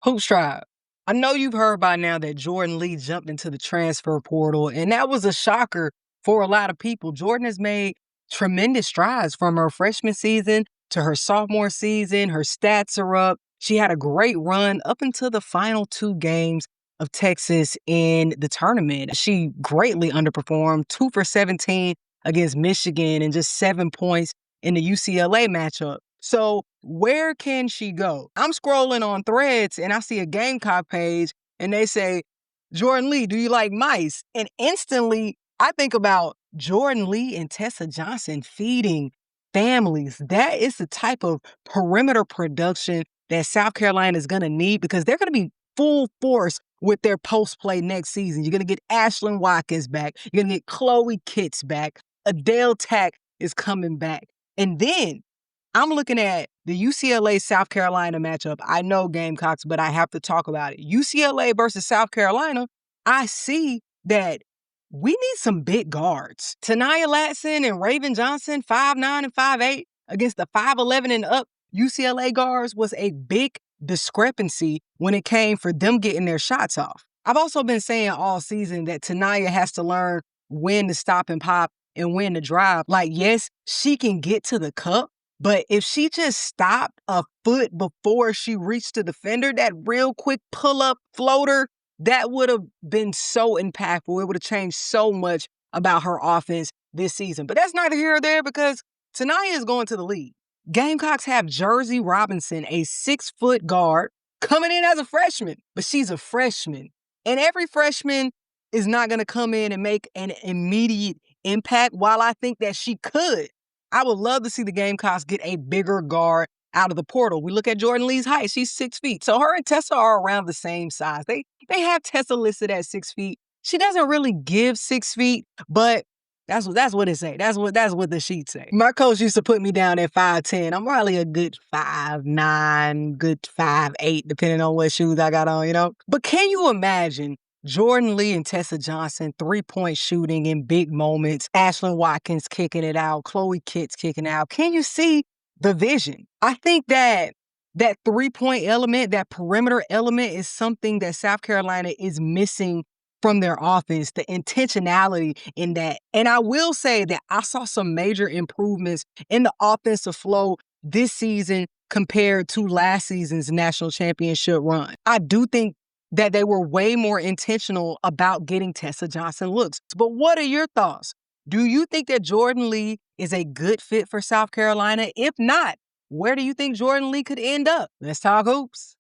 Hoops Tribe. I know you've heard by now that Jordan Lee jumped into the transfer portal, and that was a shocker for a lot of people. Jordan has made tremendous strides from her freshman season to her sophomore season. Her stats are up. She had a great run up until the final two games of Texas in the tournament. She greatly underperformed, 2 for 17 against Michigan and just 7 points in the UCLA matchup. So where can she go? I'm scrolling on Threads and I see a Gamecock page and they say, Jordan Lee, do you like mice? And instantly I think about Jordan Lee and Tessa Johnson feeding families. That is the type of perimeter production that South Carolina is going to need because they're going to be full force with their post play next season. You're going to get Ashlyn Watkins back. You're going to get Chloe Kitts back. Adele Tack is coming back. And then I'm looking at the UCLA South Carolina matchup. I know Gamecocks, but I have to talk about it. UCLA versus South Carolina, I see that we need some big guards. Tanaya Latson and Raven Johnson, 5'9" and 5'8", against the 5'11" and up UCLA guards was a big discrepancy when it came for them getting their shots off. I've also been saying all season that Tanaya has to learn when to stop and pop and when to drive. Like, yes, she can get to the cup, but if she just stopped a foot before she reached the defender, that real quick pull-up floater, that would have been so impactful. It would have changed so much about her offense this season. But that's neither here or there because Tanaya is going to the league. Gamecocks have Jersey Robinson, a 6-foot guard, coming in as a freshman. But she's a freshman. And every freshman is not going to come in and make an immediate impact. While I think that she could, I would love to see the Gamecocks get a bigger guard out of the portal. We look at Jordan Lee's height. She's 6 feet. So her and Tessa are around the same size. They have Tessa listed at 6 feet. She doesn't really give 6 feet, but that's what it say. That's what the sheets say. My coach used to put me down at 5'10". I'm probably a good 5'9", good 5'8", depending on what shoes I got on, you know? But can you imagine Jordan Lee and Tessa Johnson, 3-point shooting in big moments, Ashlyn Watkins kicking it out, Chloe Kitts kicking out? Can you see the vision? I think that 3-point element, that perimeter element is something that South Carolina is missing from their offense, the intentionality in that. And I will say that I saw some major improvements in the offensive flow this season compared to last season's national championship run. I do think that they were way more intentional about getting Tessa Johnson looks. But what are your thoughts? Do you think that Jordan Lee is a good fit for South Carolina? If not, where do you think Jordan Lee could end up? Let's talk hoops.